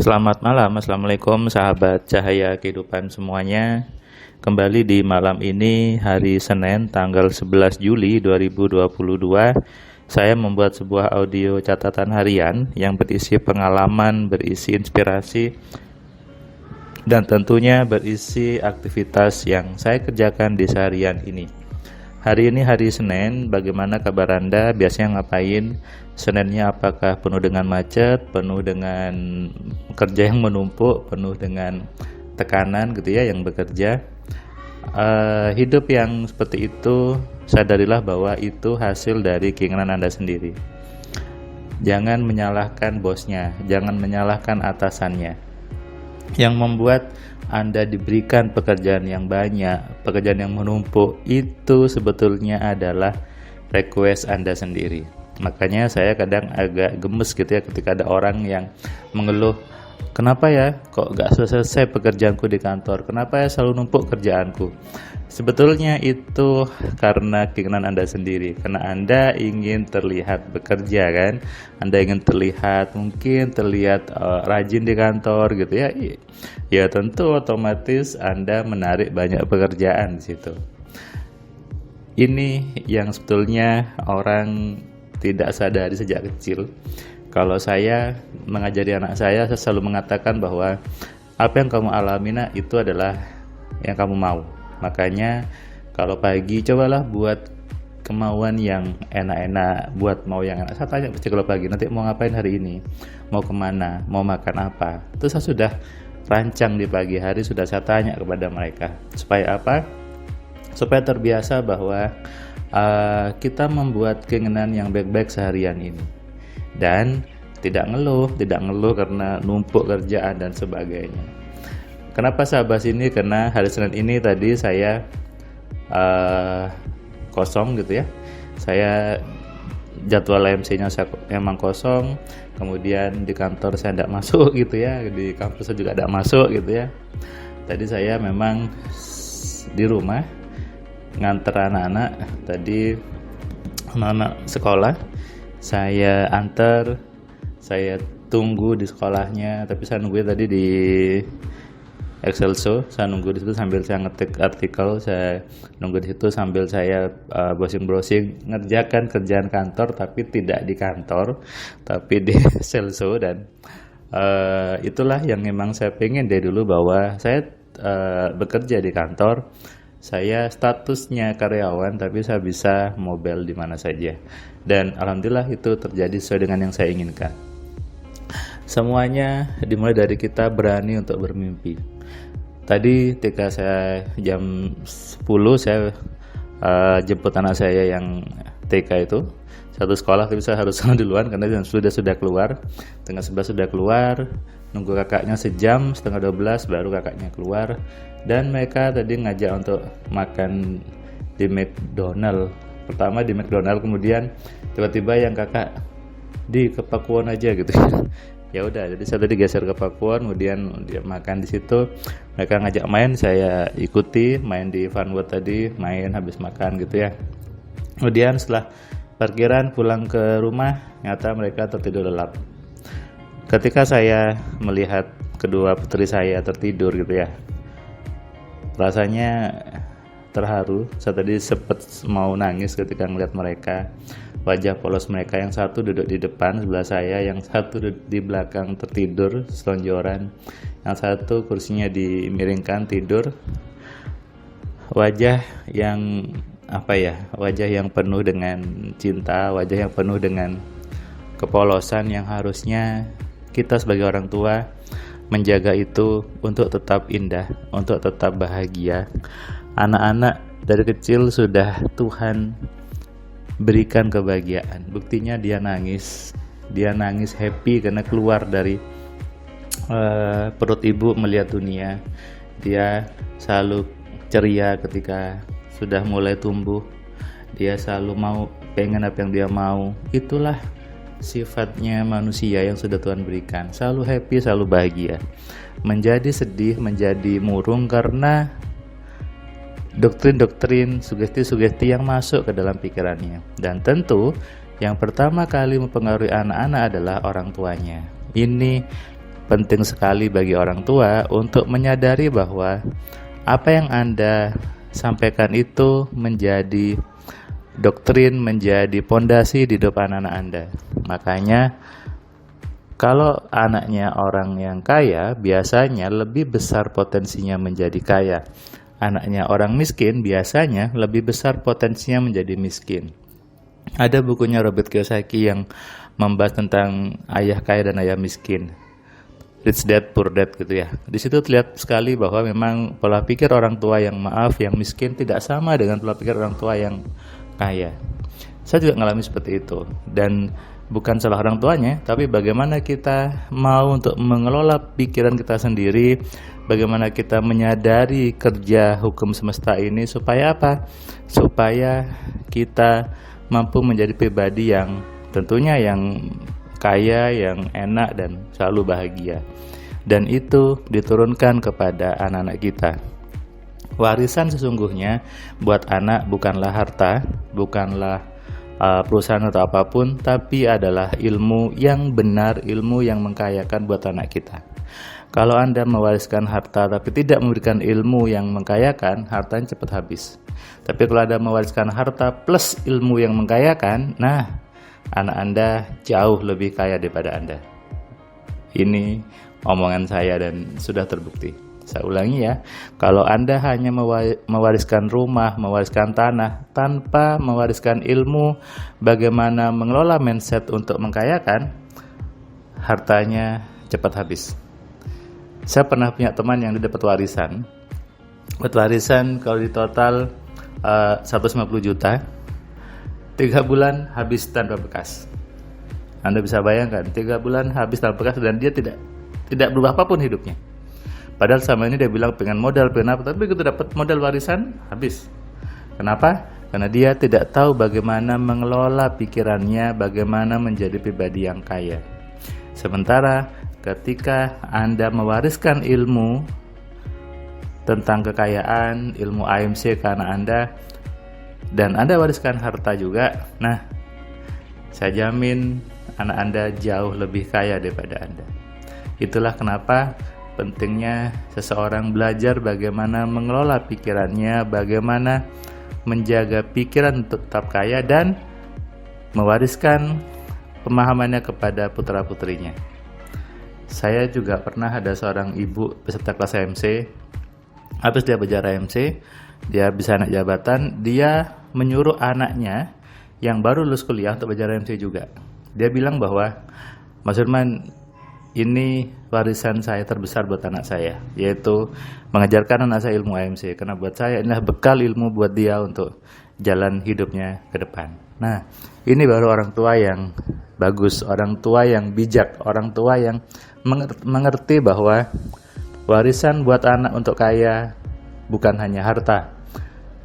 Selamat malam, Assalamualaikum sahabat cahaya kehidupan semuanya. Kembali di malam ini, hari Senin tanggal 11 Juli 2022, saya membuat sebuah audio catatan harian yang berisi pengalaman, berisi inspirasi, dan tentunya berisi aktivitas yang saya kerjakan di seharian ini. Hari ini hari Senin, bagaimana kabar Anda? Biasanya ngapain? Seninnya apakah penuh dengan macet, penuh dengan kerja yang menumpuk, penuh dengan tekanan gitu ya yang bekerja? Hidup yang seperti itu, sadarilah bahwa itu hasil dari keinginan Anda sendiri. Jangan menyalahkan bosnya, jangan menyalahkan atasannya. Yang membuat Anda diberikan pekerjaan yang banyak, pekerjaan yang menumpuk, itu sebetulnya adalah request Anda sendiri. Makanya saya kadang agak gemes gitu ya ketika ada orang yang mengeluh, kenapa ya kok gak selesai pekerjaanku di kantor, kenapa ya selalu numpuk kerjaanku. Sebetulnya itu karena keinginan Anda sendiri, karena Anda ingin terlihat bekerja kan, Anda ingin terlihat rajin di kantor gitu ya. Ya tentu otomatis Anda menarik banyak pekerjaan di situ. Ini yang sebetulnya orang tidak sadari sejak kecil. Kalau saya mengajari anak saya selalu mengatakan bahwa apa yang kamu alami nak, itu adalah yang kamu mau. Makanya kalau pagi cobalah buat kemauan yang enak-enak, buat mau yang enak. Saya tanya pasti kalau pagi, nanti mau ngapain hari ini, mau kemana, mau makan apa. Itu saya sudah rancang di pagi hari, sudah saya tanya kepada mereka. Supaya apa? Supaya terbiasa bahwa kita membuat keinginan yang baik-baik seharian ini. Dan tidak ngeluh karena numpuk kerjaan dan sebagainya. Kenapa saya bahas ini? Karena hari Senin ini tadi saya kosong gitu ya. Saya jadwal MC-nya saya memang kosong. Kemudian di kantor saya tidak masuk gitu ya. Di kampus saya juga tidak masuk gitu ya. Tadi saya memang di rumah nganter anak-anak. Tadi anak-anak sekolah saya antar, saya tunggu di sekolahnya. Tapi saya nungguin tadi di Excelso, saya nunggu di situ sambil saya ngetik artikel, saya nunggu di situ sambil saya browsing ngerjakan kerjaan kantor, tapi tidak di kantor, tapi di Excelso. Dan itulah yang memang saya pengen dari dulu, bahwa saya bekerja di kantor, saya statusnya karyawan, tapi saya bisa mobile di mana saja. Dan alhamdulillah itu terjadi sesuai dengan yang saya inginkan. Semuanya dimulai dari kita berani untuk bermimpi. Tadi ketika saya jam 10 saya jemput anak saya yang TK itu satu sekolah, tapi saya harus duluan karena jam sudah keluar, setengah 11 sudah keluar, nunggu kakaknya sejam, setengah 12 baru kakaknya keluar. Dan mereka tadi ngajak untuk makan di McDonald. Pertama di McDonald, kemudian tiba-tiba yang kakak di Kepakuan aja gitu. Ya udah, jadi saya tadi geser ke Pakuan, kemudian dia makan di situ. Mereka ngajak main, saya ikuti, main di Funwood tadi, main habis makan gitu ya. Kemudian setelah parkiran pulang ke rumah, nyata mereka tertidur lelap. Ketika saya melihat kedua putri saya tertidur gitu ya, rasanya terharu. Saya tadi sempat mau nangis ketika melihat mereka. Wajah polos mereka, yang satu duduk di depan sebelah saya, yang satu di belakang tertidur selonjoran, yang satu kursinya dimiringkan tidur. Wajah yang wajah yang penuh dengan cinta, wajah yang penuh dengan kepolosan, yang harusnya kita sebagai orang tua menjaga itu untuk tetap indah, untuk tetap bahagia. Anak-anak dari kecil sudah Tuhan berikan kebahagiaan. Buktinya dia nangis happy karena keluar dari perut ibu melihat dunia. Dia selalu ceria ketika sudah mulai tumbuh. Dia selalu pengen apa yang dia mau. Itulah sifatnya manusia yang sudah Tuhan berikan. Selalu happy, selalu bahagia. Menjadi sedih, menjadi murung karena doktrin-doktrin, sugesti-sugesti yang masuk ke dalam pikirannya. Dan tentu yang pertama kali mempengaruhi anak-anak adalah orang tuanya. Ini penting sekali bagi orang tua untuk menyadari bahwa apa yang Anda sampaikan itu menjadi doktrin, menjadi pondasi di hidup anak-anak Anda. Makanya kalau anaknya orang yang kaya, biasanya lebih besar potensinya menjadi kaya. Anaknya orang miskin, biasanya lebih besar potensinya menjadi miskin. Ada bukunya Robert Kiyosaki yang membahas tentang ayah kaya dan ayah miskin. Rich Dad, Poor Dad gitu ya. Di situ terlihat sekali bahwa memang pola pikir orang tua yang miskin tidak sama dengan pola pikir orang tua yang kaya. Saya juga mengalami seperti itu. Dan bukan salah orang tuanya, tapi bagaimana kita mau untuk mengelola pikiran kita sendiri, bagaimana kita menyadari kerja hukum semesta ini supaya apa? Supaya kita mampu menjadi pribadi yang tentunya yang kaya, yang enak, dan selalu bahagia. Dan itu diturunkan kepada anak-anak kita. Warisan sesungguhnya buat anak bukanlah harta, bukanlah perusahaan atau apapun, tapi adalah ilmu yang benar, ilmu yang mengkayakan buat anak kita. Kalau Anda mewariskan harta tapi tidak memberikan ilmu yang mengkayakan, hartanya cepat habis. Tapi kalau Anda mewariskan harta plus ilmu yang mengkayakan, nah, anak Anda jauh lebih kaya daripada Anda. Ini omongan saya dan sudah terbukti. Saya ulangi ya, kalau Anda hanya mewariskan rumah, mewariskan tanah, tanpa mewariskan ilmu bagaimana mengelola mindset untuk mengkayakan, hartanya cepat habis. Saya pernah punya teman yang dapat warisan. Kalau di total 150 juta, 3 bulan habis tanpa bekas. Anda bisa bayangkan, 3 bulan habis tanpa bekas dan dia tidak berubah apapun hidupnya. Padahal sama ini dia bilang pengen modal, pengen apa, tapi begitu dapat modal warisan, habis. Kenapa? Karena dia tidak tahu bagaimana mengelola pikirannya, bagaimana menjadi pribadi yang kaya. Sementara ketika Anda mewariskan ilmu tentang kekayaan, ilmu AMC ke anak Anda, dan Anda wariskan harta juga, nah, saya jamin anak Anda jauh lebih kaya daripada Anda. Itulah kenapa pentingnya seseorang belajar bagaimana mengelola pikirannya, bagaimana menjaga pikiran untuk tetap kaya dan mewariskan pemahamannya kepada putra-putrinya. Saya juga pernah ada seorang ibu peserta kelas AMC. Habis dia belajar AMC, dia bisa naik jabatan, dia menyuruh anaknya yang baru lulus kuliah untuk belajar AMC juga. Dia bilang bahwa, Mas Firman, ini warisan saya terbesar buat anak saya, yaitu mengajarkan anak saya ilmu AMC, karena buat saya inilah bekal ilmu buat dia untuk jalan hidupnya ke depan. Nah, ini baru orang tua yang bagus, orang tua yang bijak, orang tua yang mengerti bahwa warisan buat anak untuk kaya bukan hanya harta,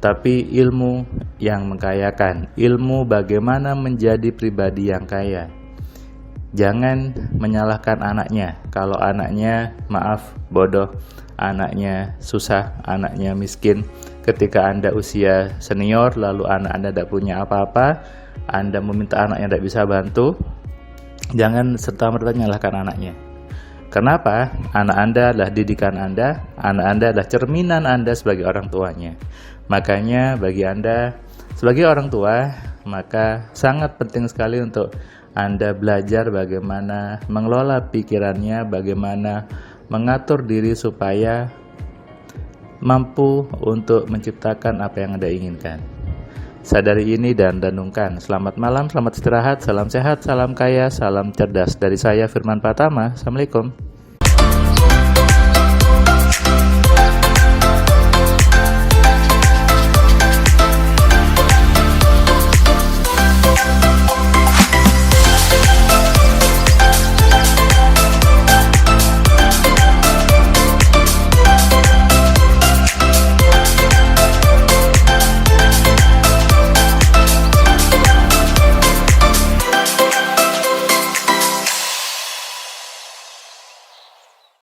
tapi ilmu yang mengkayakan, ilmu bagaimana menjadi pribadi yang kaya. Jangan menyalahkan anaknya. Kalau anaknya, bodoh, anaknya susah, anaknya miskin. Ketika Anda usia senior, lalu anak Anda tidak punya apa-apa, Anda meminta anak yang tidak bisa bantu, jangan serta-merta menyalahkan anaknya. Kenapa? Anak Anda adalah didikan Anda, anak Anda adalah cerminan Anda sebagai orang tuanya. Makanya bagi Anda sebagai orang tua, maka sangat penting sekali untuk Anda belajar bagaimana mengelola pikirannya, bagaimana mengatur diri supaya mampu untuk menciptakan apa yang Anda inginkan. Sadari ini dan renungkan. Selamat malam, selamat istirahat, salam sehat, salam kaya, salam cerdas. Dari saya Firman Pratama. Assalamualaikum.